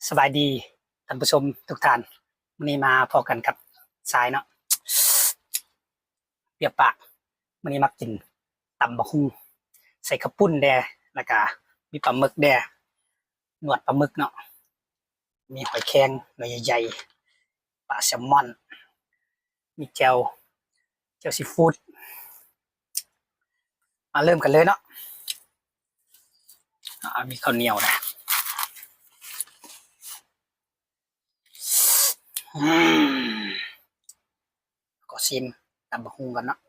สบายดีท่านผู้ชมทุกท่านวันนี้มาพอกันกับสายเนาะเปรียบปากวันนี้มากินตำบักหุ่งใส่ข้าวปุ้นแดแล้วก็มีปลาหมึกแดหนวดปลาหมึกเนาะมีหอยแครงหน่วยใหญ่ๆปลาแซลมอนมีแจวซีฟู้ดมาเริ่มกันเลยเนาะมีข้าวเหนียวนะก็ชิมตำบักหุ่งกันเนาะ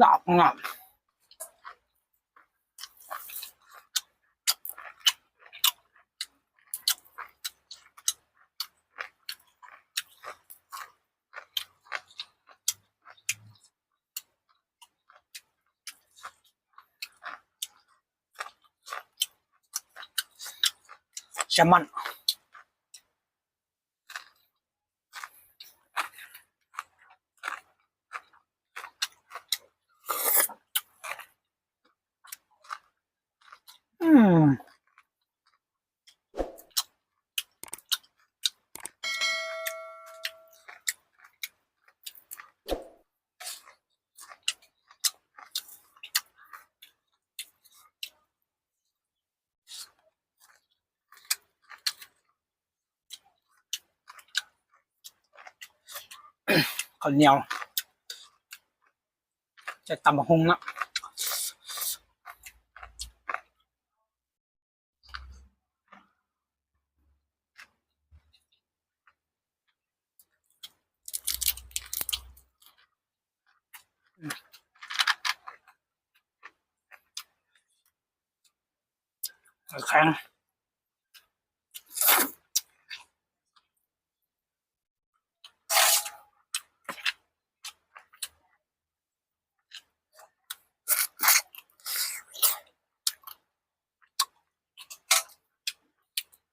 ดอกงามแซลมอนอืมข้าวเหนียวจะตำบักหุ่งเนาะแข็ง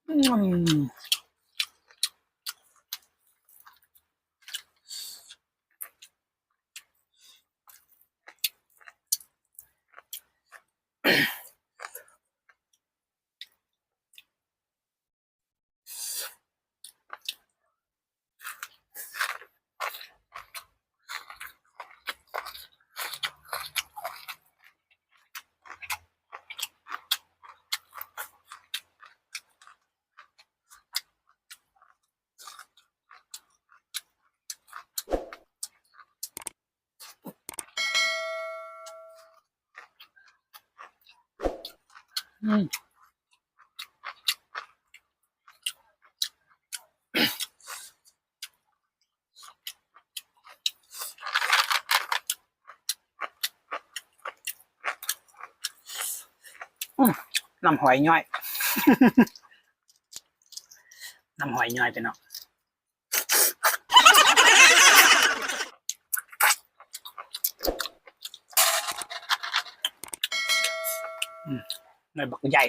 อืมอืมน้ำหอยย่อยน้ำหอยย่อยไปเนาะในบักใหญ่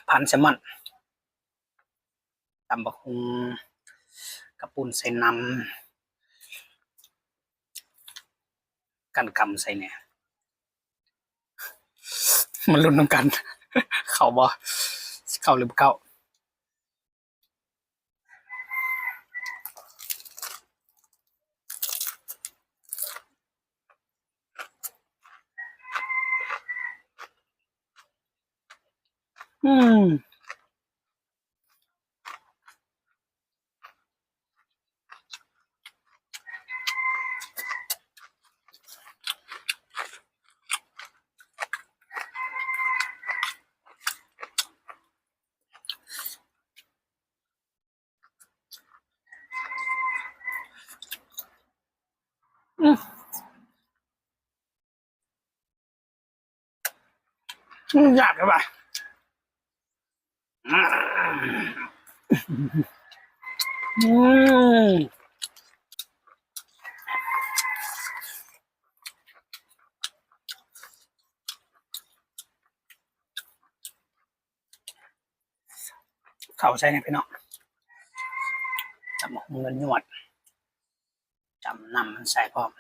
พันแซลมอนตำบักหุ่งกระปุ้นใส่น้ำกันกำใส่เนี่ยมันลุ้นน้ำกัน เข้าบ่เข้าหรือบ่เข้าอืม อยากเลยว่ะเขาใช่ไหมพี่น้องจำเงินหนวดจำนำมันใส่พร้อม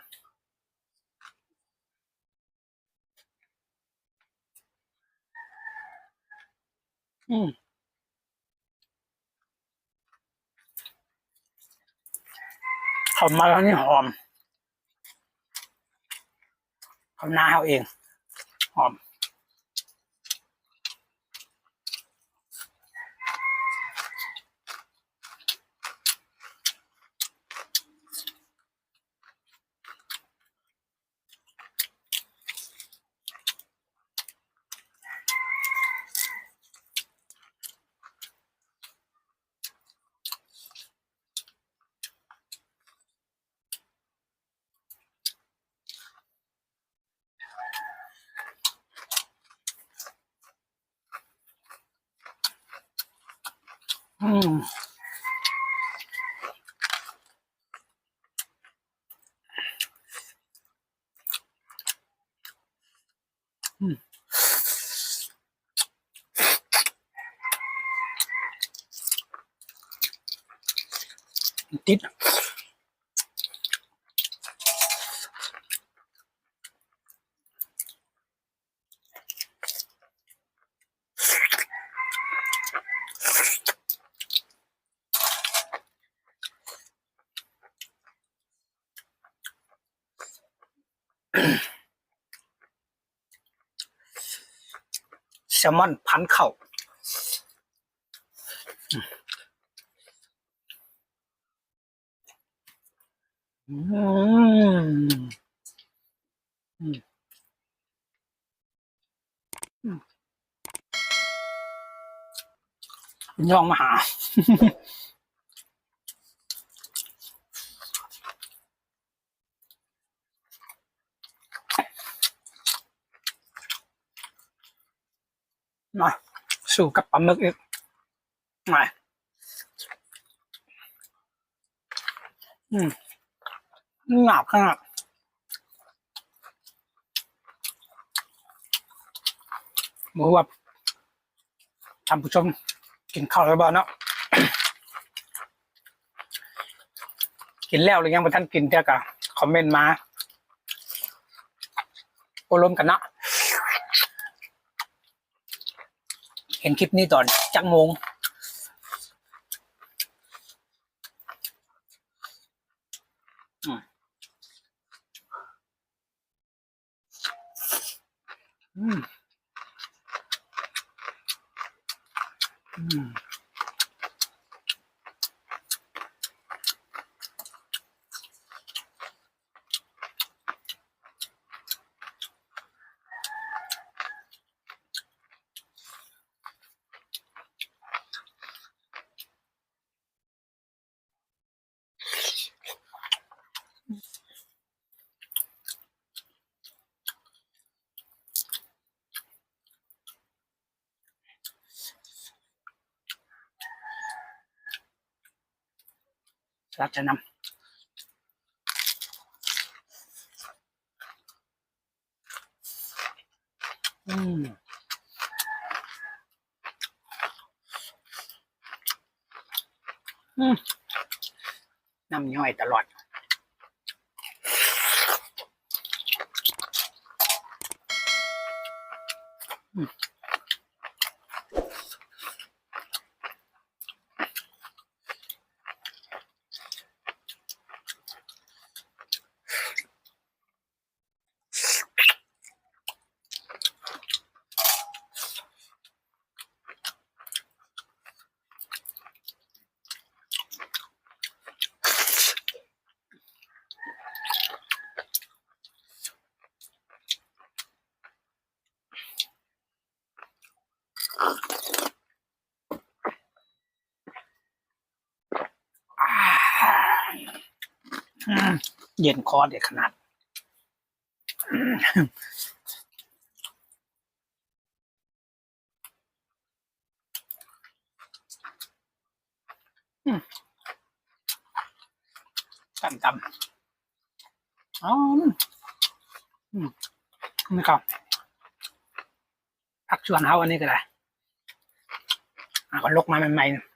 เขามาแล้วนี่หอมเขาหน้าเขาเองหอมอืมติดแซลมอนพันเข่าอืมย่องมาหาหน่อยสู่กับปลาหมึกอีกหน่อยหนาบขนาดหมูแบบท่านผู้ชมกินข้าวแล้วบ้างเนาะกินแล้วหรือยังไม่ท่านกินเท่ากับคอมเมนต์มาโอลมกันนะเห็นคลิปนี้ตอนจักโมงอืมรักจะนำน้ำย่อยตลอด เย็นคอเด็ดขนาดตำอ๋อนี่ครับผักชวนเฮาอันนี้ก็ได้ก็ลกมาใหม่ๆ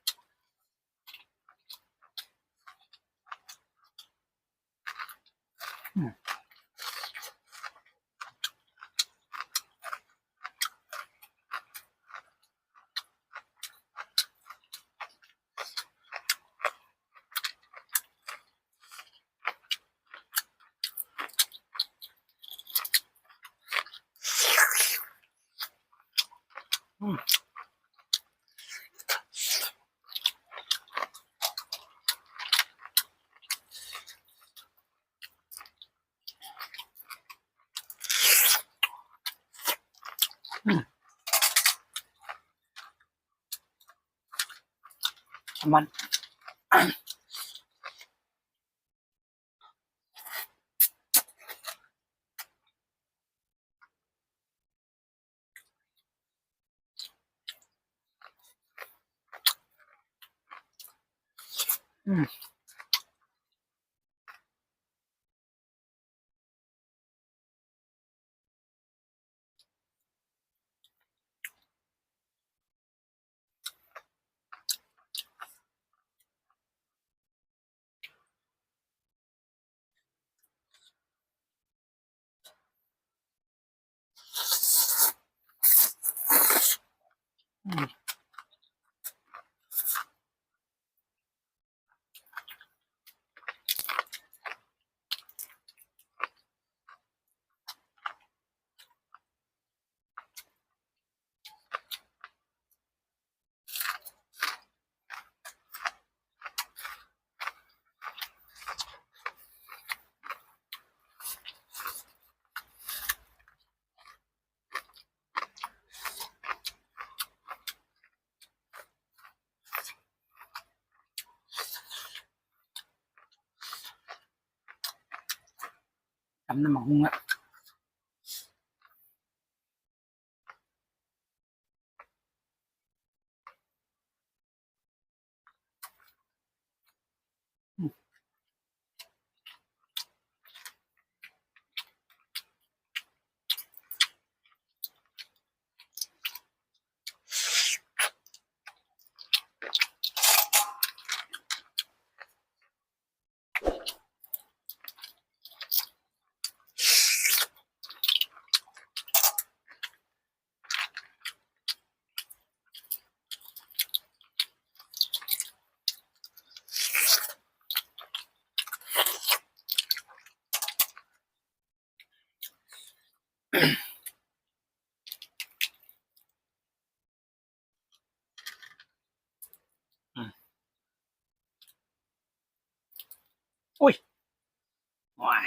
มันอืมตำน้ำมันหุ้งอ่ะอุ้ยว้าย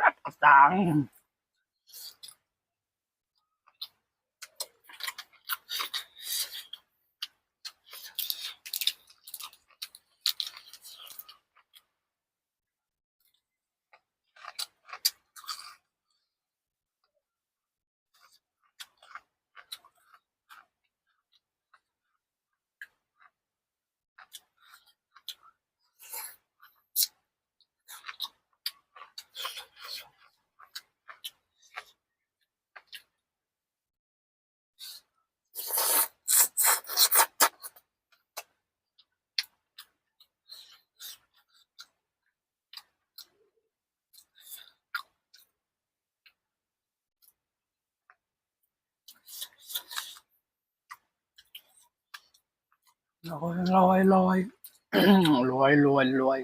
รัดกระตังลอย รวยรวยรวย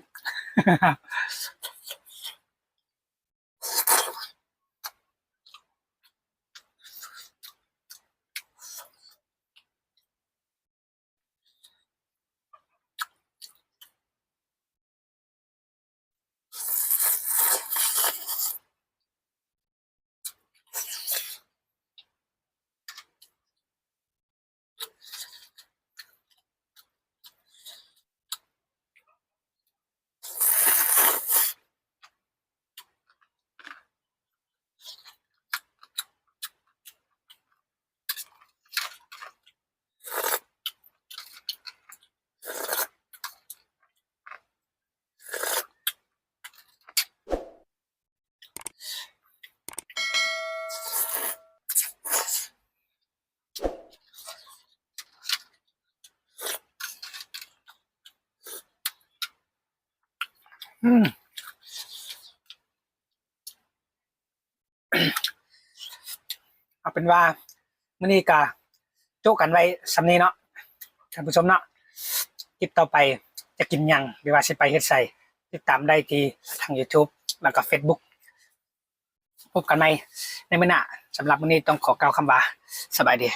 อืมเอาเป็นว่ามื้อนี้ก็โจ๊กกันไว้สำนี้เนาะท่านผู้ชมเนาะคลิปต่อไปจะกินหยังหรือว่าสิไปเฮ็ดไสติดตามได้ที่ทาง YouTube แล้วก็ Facebook พบกันใหม่ในมื้อหน้าสำหรับมื้อนี้ต้องขอกล่าวคำว่าสบายดี